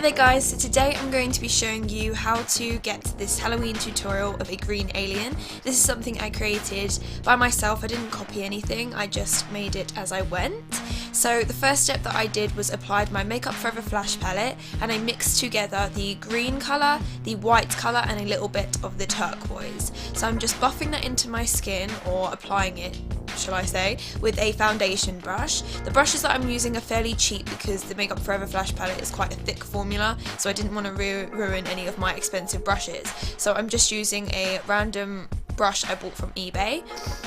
there guys, so today I'm going to be showing you how to get this Halloween tutorial of a green alien. This is something I created by myself. I didn't copy anything, I just made it as I went. So the first step that I did was applied my Makeup Forever Flash palette and I mixed together the green colour, the white colour and a little bit of the turquoise. So I'm just buffing that into my skin, or applying it, shall I say, with a foundation brush. The brushes that I'm using are fairly cheap because the Makeup Forever Flash palette is quite a thick formula, so I didn't want to ruin any of my expensive brushes. So I'm just using a random brush I bought from eBay.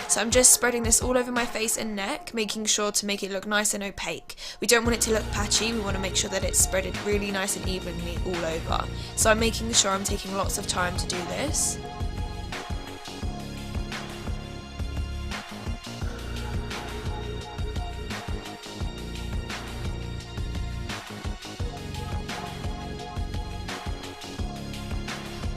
So I'm just spreading this all over my face and neck, making sure to make it look nice and opaque. We don't want it to look patchy, we want to make sure that it's spreaded really nice and evenly all over. So I'm making sure I'm taking lots of time to do this.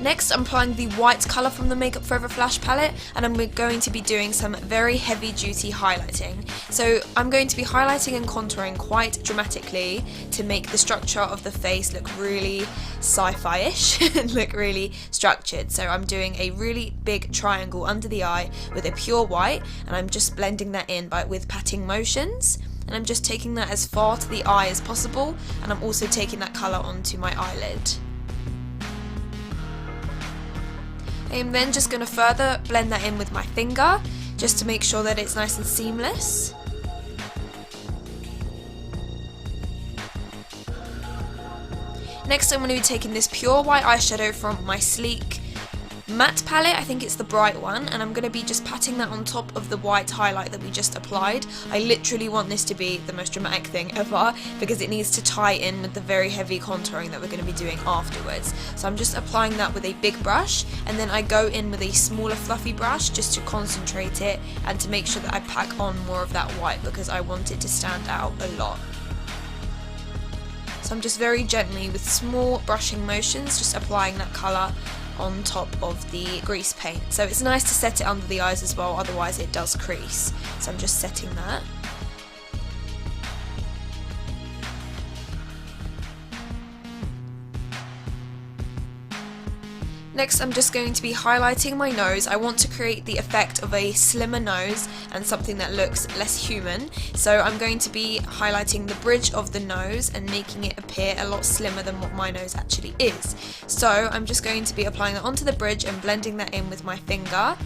Next, I'm applying the white colour from the Makeup Forever Flash palette, and I'm going to be doing some very heavy duty highlighting. So I'm going to be highlighting and contouring quite dramatically to make the structure of the face look really sci-fi-ish and look really structured. So I'm doing a really big triangle under the eye with a pure white, and I'm just blending that in with patting motions. And I'm just taking that as far to the eye as possible, and I'm also taking that colour onto my eyelid. I am then just going to further blend that in with my finger, just to make sure that it's nice and seamless. Next, I'm going to be taking this pure white eyeshadow from my Sleek matte palette, I think it's the bright one, and I'm going to be just patting that on top of the white highlight that we just applied. I literally want this to be the most dramatic thing ever because it needs to tie in with the very heavy contouring that we're going to be doing afterwards. So I'm just applying that with a big brush, and then I go in with a smaller fluffy brush just to concentrate it and to make sure that I pack on more of that white because I want it to stand out a lot. So I'm just very gently with small brushing motions just applying that colour on top of the grease paint. So it's nice to set it under the eyes as well, otherwise it does crease. So I'm just setting that. Next, I'm just going to be highlighting my nose. I want to create the effect of a slimmer nose and something that looks less human. So I'm going to be highlighting the bridge of the nose and making it appear a lot slimmer than what my nose actually is. So I'm just going to be applying that onto the bridge and blending that in with my finger.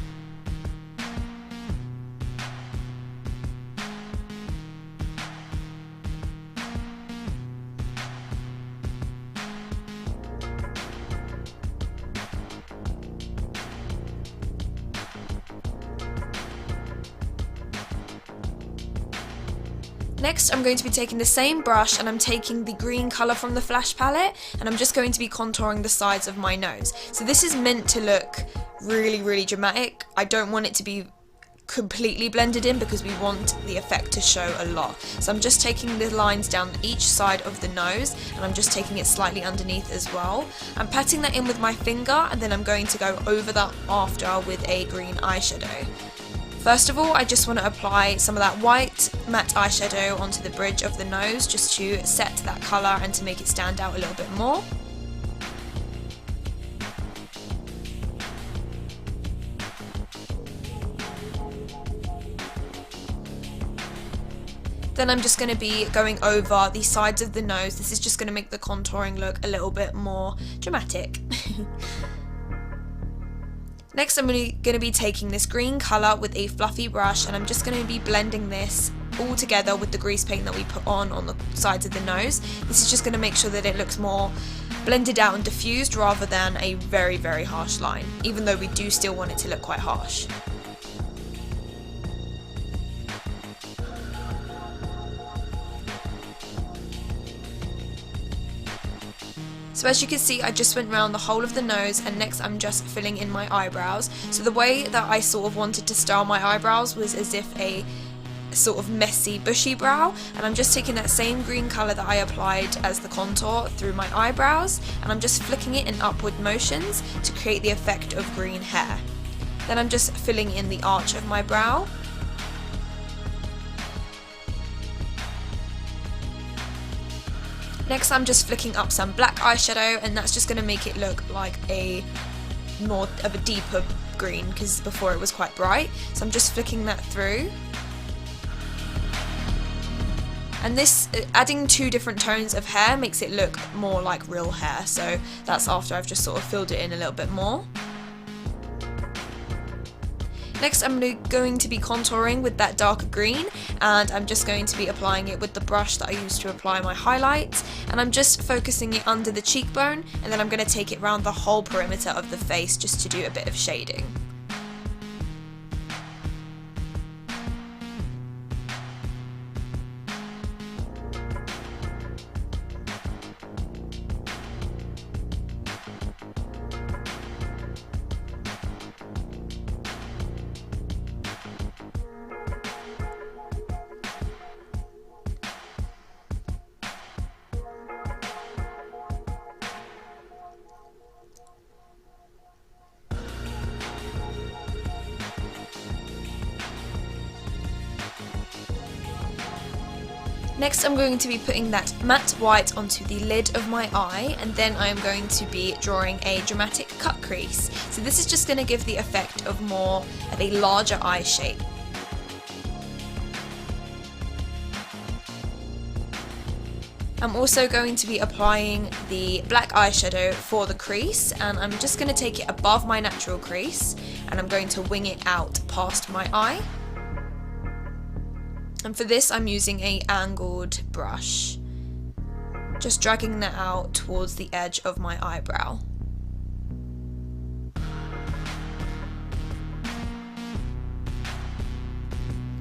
Next, I'm going to be taking the same brush and I'm taking the green colour from the Flash palette and I'm just going to be contouring the sides of my nose. So this is meant to look really, really dramatic. I don't want it to be completely blended in because we want the effect to show a lot. So I'm just taking the lines down each side of the nose and I'm just taking it slightly underneath as well. I'm patting that in with my finger and then I'm going to go over that after with a green eyeshadow. First of all, I just want to apply some of that white matte eyeshadow onto the bridge of the nose just to set that colour and to make it stand out a little bit more. Then I'm just going to be going over the sides of the nose. This is just going to make the contouring look a little bit more dramatic. Next, I'm going to be taking this green colour with a fluffy brush and I'm just going to be blending this all together with the grease paint that we put on the sides of the nose. This is just going to make sure that it looks more blended out and diffused rather than a very, very harsh line, even though we do still want it to look quite harsh. So as you can see, I just went round the whole of the nose and next I'm just filling in my eyebrows. So the way that I sort of wanted to style my eyebrows was as if a sort of messy bushy brow, and I'm just taking that same green colour that I applied as the contour through my eyebrows and I'm just flicking it in upward motions to create the effect of green hair. Then I'm just filling in the arch of my brow. Next I'm just flicking up some black eyeshadow, and that's just going to make it look like a more of a deeper green, because before it was quite bright. So I'm just flicking that through. And this, adding 2 different tones of hair makes it look more like real hair, so that's after I've just sort of filled it in a little bit more. Next I'm going to be contouring with that darker green, and I'm just going to be applying it with the brush that I used to apply my highlights, and I'm just focusing it under the cheekbone, and then I'm going to take it around the whole perimeter of the face just to do a bit of shading. Next I'm going to be putting that matte white onto the lid of my eye, and then I am going to be drawing a dramatic cut crease. So this is just going to give the effect of more of a larger eye shape. I'm also going to be applying the black eyeshadow for the crease, and I'm just going to take it above my natural crease, and I'm going to wing it out past my eye. And for this I'm using an angled brush, just dragging that out towards the edge of my eyebrow.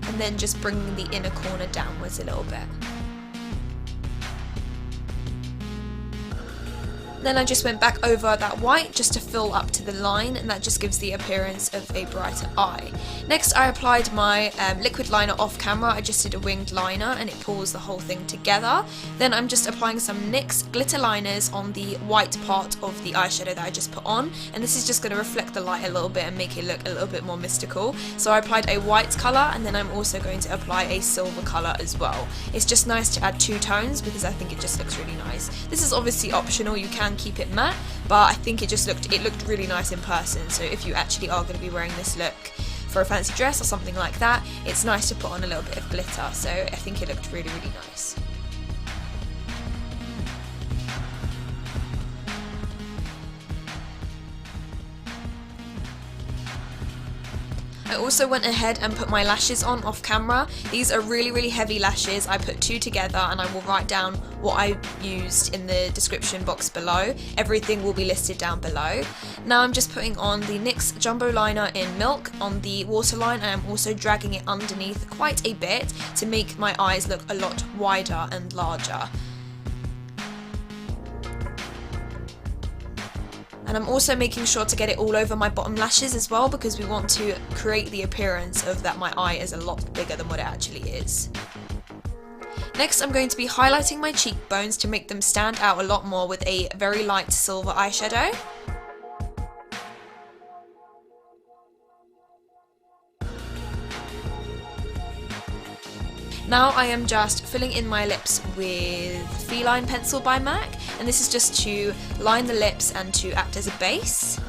And then just bringing the inner corner downwards a little bit. Then I just went back over that white just to fill up to the line, and that just gives the appearance of a brighter eye. Next I applied my liquid liner off camera. I just did a winged liner and it pulls the whole thing together. Then I'm just applying some NYX glitter liners on the white part of the eyeshadow that I just put on, and this is just going to reflect the light a little bit and make it look a little bit more mystical. So I applied a white colour, and then I'm also going to apply a silver colour as well. It's just nice to add 2 tones because I think it just looks really nice. This is obviously optional, you can keep it matte, but I think it looked really nice in person. So if you actually are going to be wearing this look for a fancy dress or something like that, it's nice to put on a little bit of glitter. So I think it looked really, really nice. I also went ahead and put my lashes on off camera. These are really, really heavy lashes. I put 2 together, and I will write down what I used in the description box below. Everything will be listed down below. Now I'm just putting on the NYX Jumbo Liner in Milk on the waterline, and I'm also dragging it underneath quite a bit to make my eyes look a lot wider and larger. And I'm also making sure to get it all over my bottom lashes as well, because we want to create the appearance of that my eye is a lot bigger than what it actually is. Next I'm going to be highlighting my cheekbones to make them stand out a lot more with a very light silver eyeshadow. Now I am just filling in my lips with Feline Pencil by MAC, and this is just to line the lips and to act as a base.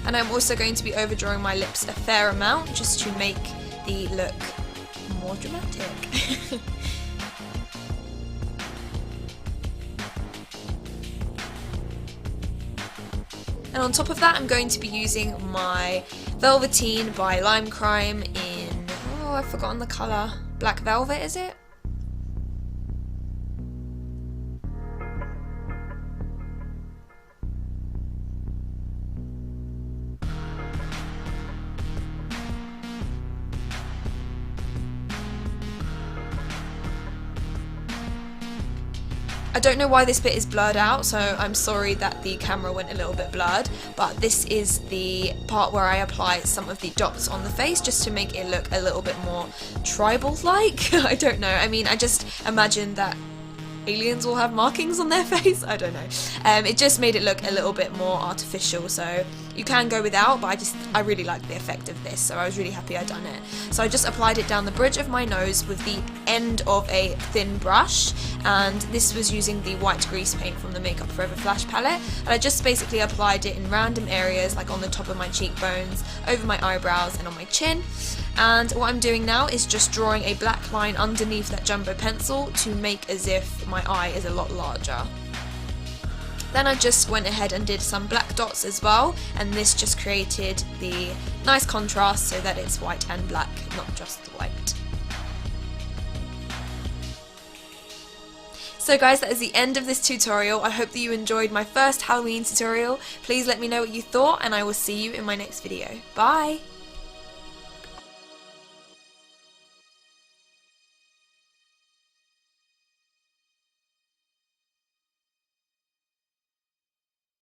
And I'm also going to be overdrawing my lips a fair amount just to make the look more dramatic. And on top of that I'm going to be using my Velveteen by Lime Crime in, oh, I've forgotten the colour, Black Velvet is it? I don't know why this bit is blurred out, so I'm sorry that the camera went a little bit blurred, but this is the part where I apply some of the dots on the face just to make it look a little bit more tribal-like. I don't know, I mean, I just imagine that aliens will have markings on their face. I don't know. It just made it look a little bit more artificial, so you can go without, but I really like the effect of this, so I was really happy I'd done it. So I just applied it down the bridge of my nose with the end of a thin brush, and this was using the white grease paint from the Makeup Forever Flash palette, and I just basically applied it in random areas, like on the top of my cheekbones, over my eyebrows and on my chin. And what I'm doing now is just drawing a black line underneath that jumbo pencil to make as if my eye is a lot larger. Then I just went ahead and did some black dots as well, and this just created the nice contrast so that it's white and black, not just white. So guys, that is the end of this tutorial. I hope that you enjoyed my first Halloween tutorial. Please let me know what you thought, and I will see you in my next video. Bye!